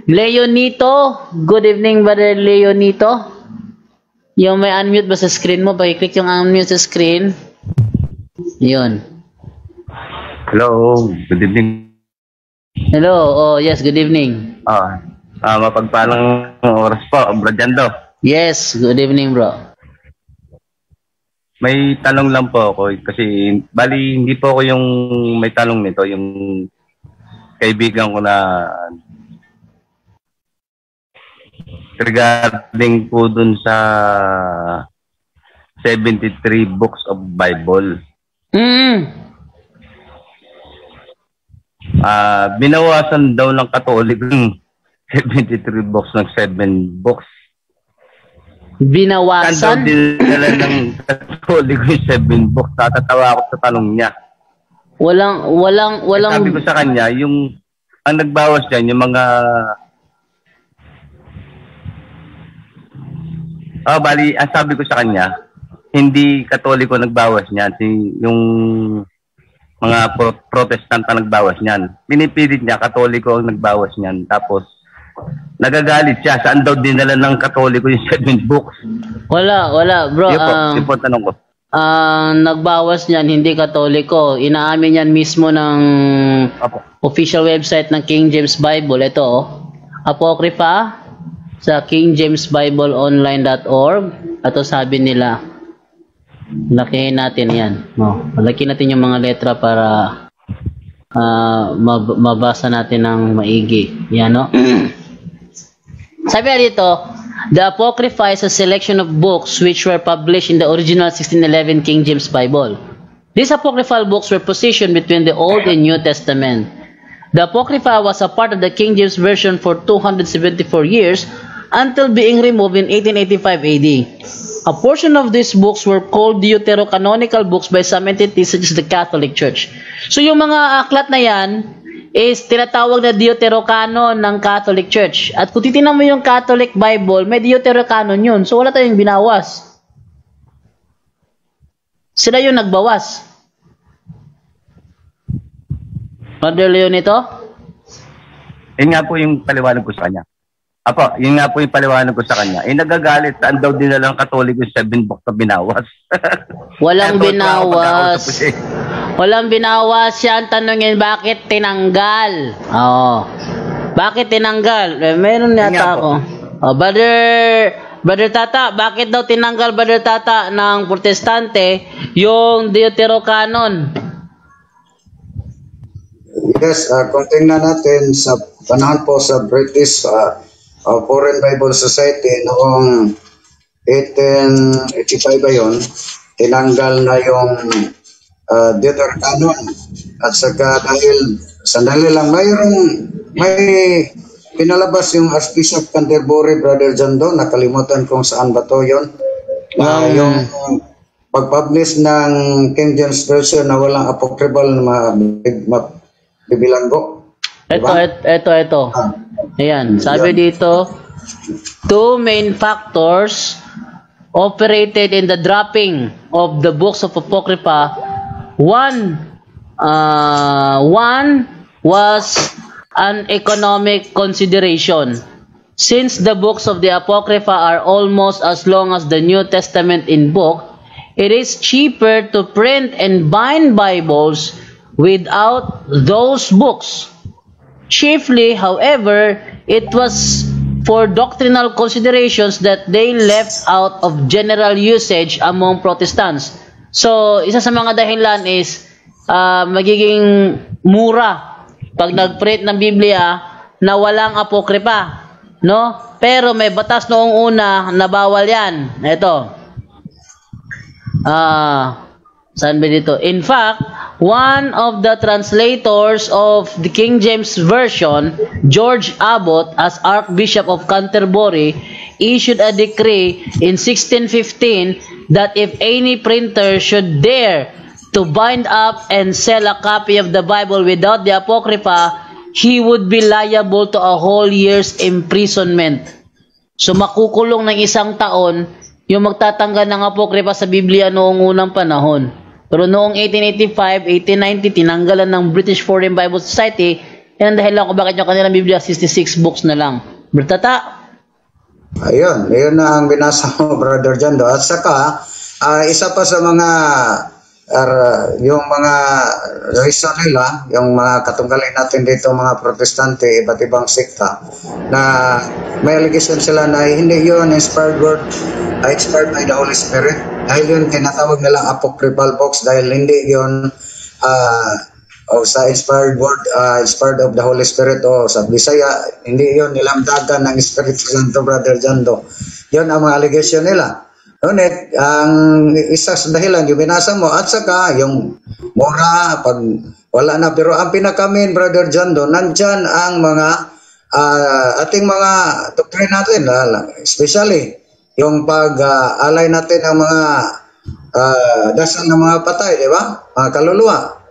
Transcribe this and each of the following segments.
Leonito, good evening, Brother Leonito. Yung may unmute ba sa screen mo? Pag-click yung unmute sa screen. Yun. Hello, good evening. Hello, oh yes, good evening. Mapagpalang oras po, Bro Jando. Yes, good evening, bro. May tanong lang po ako kasi bali hindi po ako yung may tanong nito, yung kaibigan ko na regarding po dun sa 73 books of Bible. Binawasan daw ng Katoliko yung 73 books ng 7 books. Binawasan? Saan daw dinala ng Katoliko yung 7 books? Natatawa ako sa tanong niya. Walang... Sabi ko sa kanya, ang nagbawas dyan, yung mga... ang sabi ko sa kanya, hindi Katoliko nagbawas niyan. Yung mga protestant na nagbawas niyan. Pinipilit niya, Katoliko ang nagbawas niyan. Tapos, nagagalit siya. Saan daw dinala ng Katoliko yung 7 books? Wala, bro. Yun po tanong ko. Nagbawas niyan, hindi Katoliko. Inaamin yan mismo ng official website ng King James Bible. Ito, Apocrypha sa kingjamesbibleonline.org. Ito sabi nila. Lakihin natin yan. Lakihin natin yung mga letra para mabasa natin ng maigi. Yan, no? Sabi na dito, the Apocrypha is a selection of books which were published in the original 1611 King James Bible. These apocryphal books were positioned between the Old and New Testament. The Apocrypha was a part of the King James Version for 274 years until being removed in 1885 AD. A portion of these books were called deuterocanonical books by some entities such as the Catholic Church. So yung mga aklat na yan is tinatawag na deuterocanon ng Catholic Church. At kung titingnan mo yung Catholic Bible, may deuterocanon yun. So wala tayong binawas. Sila yung nagbawas. Brother Leonito? Yun nga po yung paliwanag ko sa kanya. Yun nga po yung paliwanag ko sa kanya. Nagagalit. Saan daw dinala ng Katoliko yung 7 books na binawas? Walang binawas. Walang binawas yan. Tanungin, bakit tinanggal? Bakit tinanggal? Meron yata ako. Brother Tata, bakit daw tinanggal, Brother Tata, ng protestante yung Deuterocanon? Yes, kung tingnan natin sa panahon po sa British Foreign Bible Society noong 1885 ba yun, tinanggal na yung Deuterocanon. At saka dahil, sandali lang, may pinalabas yung Archbishop Canterbury, Brother Jando, nakalimutan kung saan ba to yun. Yung pag-publish ng King James Version na walang apocryphal na mabibilanggo. Ito. Ayan, sabi dito, 2 main factors operated in the dropping of the books of Apocrypha. One was an economic consideration. Since the books of the Apocrypha are almost as long as the New Testament in book, it is cheaper to print and bind Bibles without those books. Chiefly, however, it was for doctrinal considerations that they left out of general usage among Protestants. So, isa sa mga dahilan is magiging mura pag nag-print ng Biblia na walang apokripa, no? Pero may batas noong una na bawal yan. Ito. Saan ba dito? In fact, one of the translators of the King James Version, George Abbot, as Archbishop of Canterbury, issued a decree in 1615 that if any printer should dare to bind up and sell a copy of the Bible without the Apocrypha, he would be liable to a whole year's imprisonment. So makukulong ng 1 taon yung magtatanggal ng Apocrypha sa Biblia noong unang panahon. Pero noong 1885, 1890, tinanggalan ng British Foreign Bible Society, Yan ang dahilan kung bakit yung kanilang Biblia 66 books na lang. Bertata? Ayun, yun na ang binasa mo, Brother Jando. At saka, isa pa sa mga yung mga reason nila, yung mga katunggalin natin dito, mga protestante, iba't ibang sekta, na may allegation sila na hindi yun inspired word, inspired by the Holy Spirit. Dahil yun, tinatawag nilang apocryphal books dahil hindi yun sa inspired word, inspired of the Holy Spirit o sa Bisaya, hindi yun nilamdagan ng Espiritu Santo, Brother Jando. Yun ang mga allegation nila. Ngunit, ang isa sa dahilan, yung binasa mo, at saka yung mura, pag wala na. Pero ang pinaka-main, Brother Jando, nandyan ang mga ating mga doctrine natin, especially yung pag-alay natin ng mga dasal ng mga patay, di ba? Mga kaluluwa.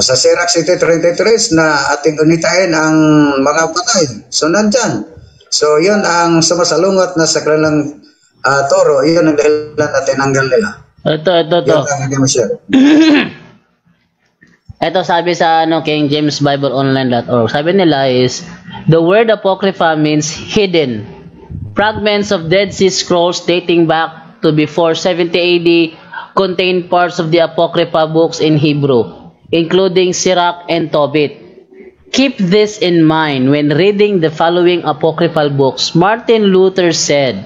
Sa Sirach 33 na ating unitain ang mga patay. So, nandyan. So, yun ang sumasalungat na sa kanilang toro. Yun ang dahilan na tinanggal nila. Ito. Yun ang hindi mo share. Ito sabi sa King James Bible Online.org. Sabi nila is, the word Apocrypha means hidden. Fragments of Dead Sea Scrolls dating back to before 70 AD contain parts of the Apocrypha books in Hebrew, including Sirach and Tobit. Keep this in mind when reading the following apocryphal books. Martin Luther said,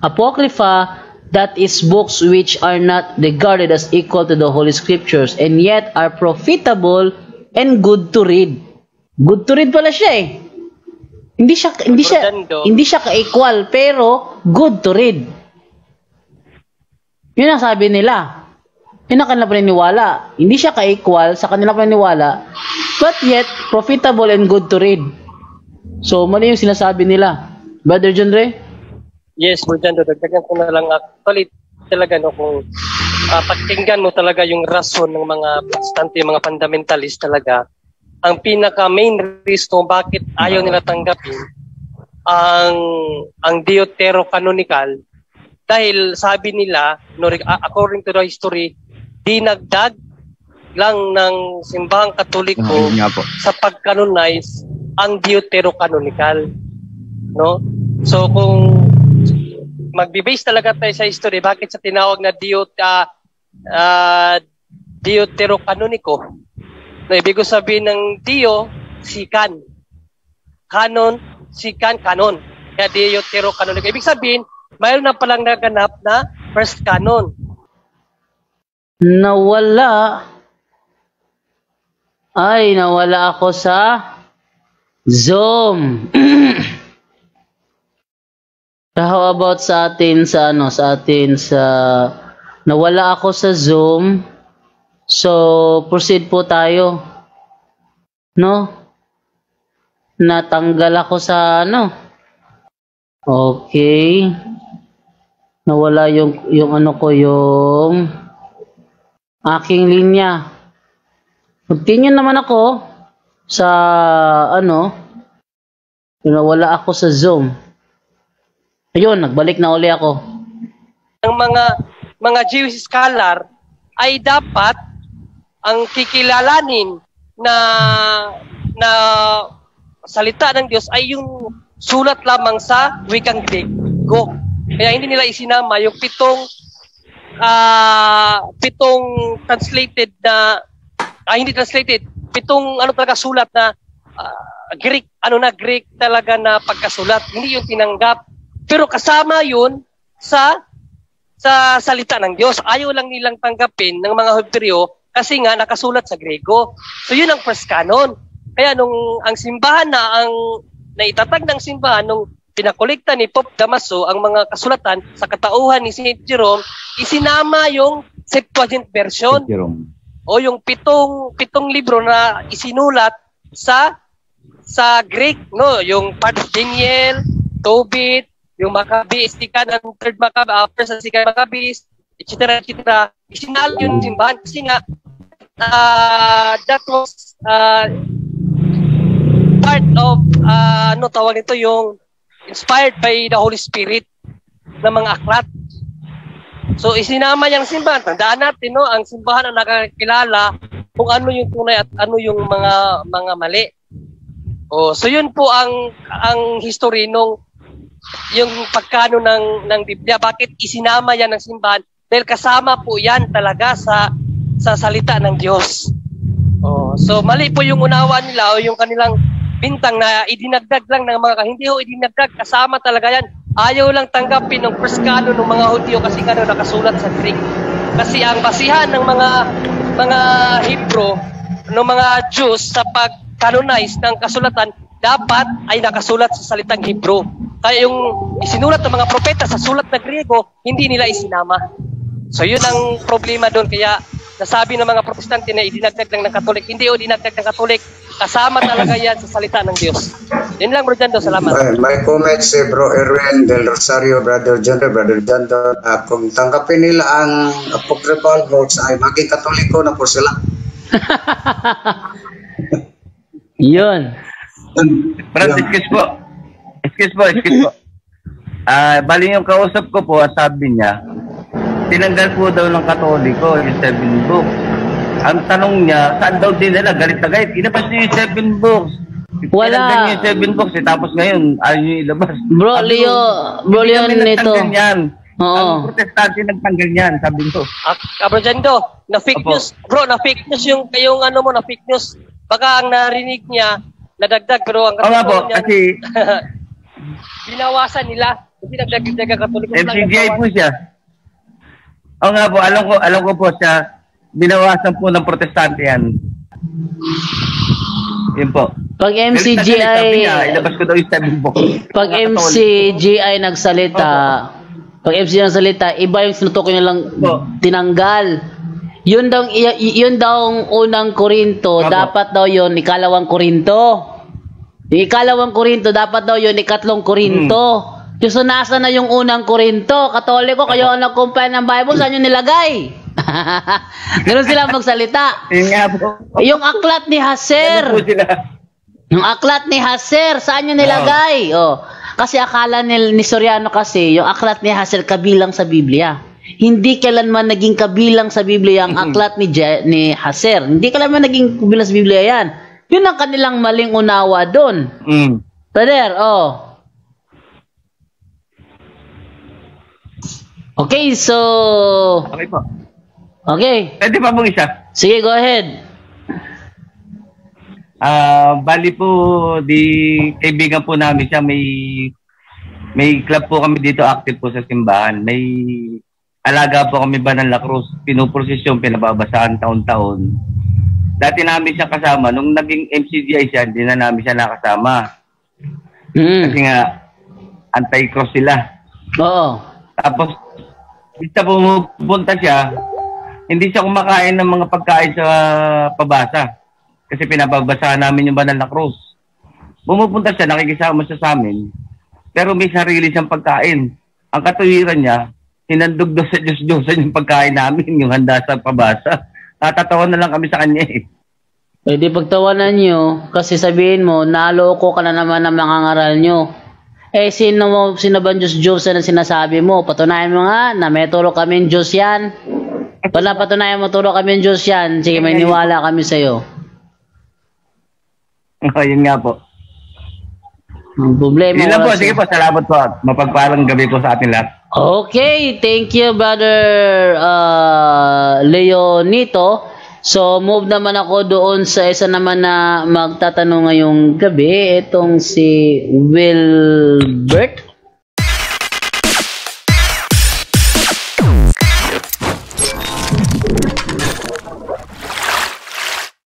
Apocrypha, that is books which are not regarded as equal to the Holy Scriptures and yet are profitable and good to read. Good to read pala siya eh. Hindi siya ka-equal pero good to read. Yun ang sabi nila. Yun ang kanilang paniniwala. Hindi siya ka-equal sa kanilang paniniwala, but yet profitable and good to read. So, mali yung sinasabi nila. Brother John Ray? Yes, Brother John, dagdagan ko na lang actually talaga no, kung pakinggan mo talaga yung rason ng mga protestante, mga fundamentalist talaga, ang pinaka main reason bakit ayaw nila tanggapin ang deuterocanonical dahil sabi nila no, according to the history, dinagdag lang ng simbahang Katoliko sa pag-canonize ang deuterocanonical, no? So kung magbe-base talaga tayo sa history, bakit sa tinawag na deuterocanonico? Na ibig sabihin ng Dio, sikan. Canon, sikan, canon. Kaya deuterocanonico. Ibig sabihin, mayroon na palang naganap na first canon. Nawala ako sa Zoom. How about sa atin sa nawala ako sa Zoom. So proceed po tayo. No? Natanggal ako sa Okay. Nawala yung aking linya. Continue naman ako sa nawala ako sa Zoom. Ayun, nagbalik na uli ako. Ang mga Jewish scholar ay dapat ang kikilalanin na salita ng Diyos ay yung sulat lamang sa wikang Grego. Kaya hindi nila isinama yung pitong translated na hindi translated, pitong talaga sulat na Greek, Greek talaga na pagkasulat. Hindi yung tinanggap. Pero kasama yun sa salita ng Diyos. Ayaw lang nilang tanggapin ng mga Hebreo kasi nga nakasulat sa Grego. So yun ang first canon. Kaya ang simbahan ang naitatag ng simbahan nung pinakolekta ni Pope Damaso ang mga kasulatan sa katauhan ni St. Jerome, isinama yung Septuagint version o yung pitong libro na isinulat sa Greek, no, yung part of Daniel, Tobit, yung Maccabees, Sikan, ang third Maccabees, first and second Maccabees, etc. Isinalo yung simbahan kasi nga that was part of tawag nito yung inspired by the Holy Spirit na mga aklat. So isinama niyang simbahan. Tandaan natin, no, ang simbahan ang nakakilala kung ano yung tunay at ano yung mga mali. Oh, so yun po ang history nung yung pagkano ng Biblia. Bakit isinama yan ng simbahan? Dahil kasama po yan talaga sa salita ng Diyos. Oh, so mali po yung unawa nila o yung kanilang bintang na idinagdag lang ng mga hindi ho idinagdag, kasama talaga yan. Ayaw lang tanggapin ng first canon ng mga Hudyo kasi nakasulat sa Greek. Kasi ang basihan ng mga Hebrew, ng mga Jews sa pag-canonize ng kasulatan, dapat ay nakasulat sa salitang Hebrew. Kaya yung isinulat ng mga propeta sa sulat na Griego, hindi nila isinama. So yun ang problema doon. Kaya nasabi ng mga protestante na idinagdag lang ng Katolik. Hindi o dinagdag ng Katolik. Kasama talaga yan sa salita ng Diyos. Yun lang, Bro Jando. Salamat. May comment si Bro Erwin Del Rosario, Brother Jando. Kung tanggapin nila ang apocryphal books ay maging Katoliko na po sila. Yun. Brad, excuse po. Bali yung kausap ko po, sabi niya, tinanggal po daw ng Katoliko yung 7 books. Ang tanong niya, saan daw din nila? Galit na galit. Ilabas niyo yung 7 books. Wala. Tinanggal niyo yung 7 books. Tapos ngayon, ayaw niyo ilabas. Bro Leo nito. Oo. Ang protestante nagtanggal niyan, sabi ko. Bro Jando, na fake news. Bro, na fake news yung ano mo, na fake news. Baka ang narinig niya, nadagdag. Pero ang nga po, niya, kasi binawasan nila. Kasi nagdagdag ang Katoliko. MCGI po siya. Oo nga po, alam ko po siya, binawasan po ng protestante yan. Yun po. Pag MCGI, ilabas ko daw yung 7 books. Pag MCGI nagsalita, iba yung sinutukoy nilang tinanggal. Yun daw unang Korinto, dapat daw yun ikalawang Korinto. Yung ikalawang Korinto, dapat daw yun ikatlong Korinto. So nasa na yung unang Korinto? Katoliko, kayo ang nag-compile ng Bible, saan nyo nilagay? Ganun sila magsalita. Yun nga po. Yung aklat ni Haser. Yung aklat ni Haser, saan nyo nilagay? Kasi akala ni Soriano kasi, yung aklat ni Haser kabilang sa Biblia. Hindi kailanman naging kabilang sa Biblia ang aklat ni Haser. Hindi kailanman naging kabilang sa Biblia yan. Yun ang kanilang maling unawa doon. Brother, Okay, so... Okay po. Okay. Pwede pa mong isa? Sige, go ahead. Bali po, kaibigan po namin siya, may club po kami dito, active po sa simbahan. May alaga po kami Banal na Cruz, pinuprosesyon, pinababasahan taon-taon. Dati namin siya kasama, nung naging MCGI siya, hindi na namin siya nakasama. Kasi nga, anti-cross sila. Oo. Tapos, isa pumunta siya, hindi siya kumakain ng mga pagkain sa pabasa. Kasi pinababasahan namin yung Banal na Cruz. Pumupunta siya, nakikisama siya sa amin. Pero may sarili siyang pagkain. Ang katuwiran niya, hinandog daw sa Diyos-Diyosan yung pagkain namin, yung handa sa pabasa. Natatawa na lang kami sa kanya eh. Pwede pagtawanan nyo, kasi sabihin mo, naloko ka na naman ng mga ngaral nyo. Sino ba Diyos-Diyosan na sinasabi mo? Patunayan mo nga na may turo kami Diyos yan. Patunayan mo, turo kami Diyos yan. Sige, may niwala kami sa'yo. Yun nga po. Ang problema. Yun lang po. Sige po. Salamat po. Mapagpalang gabi po sa atin lahat. Okay. Thank you, Brother Leonito. So, move naman ako doon sa isa naman na magtatanong ngayong gabi. Itong si Will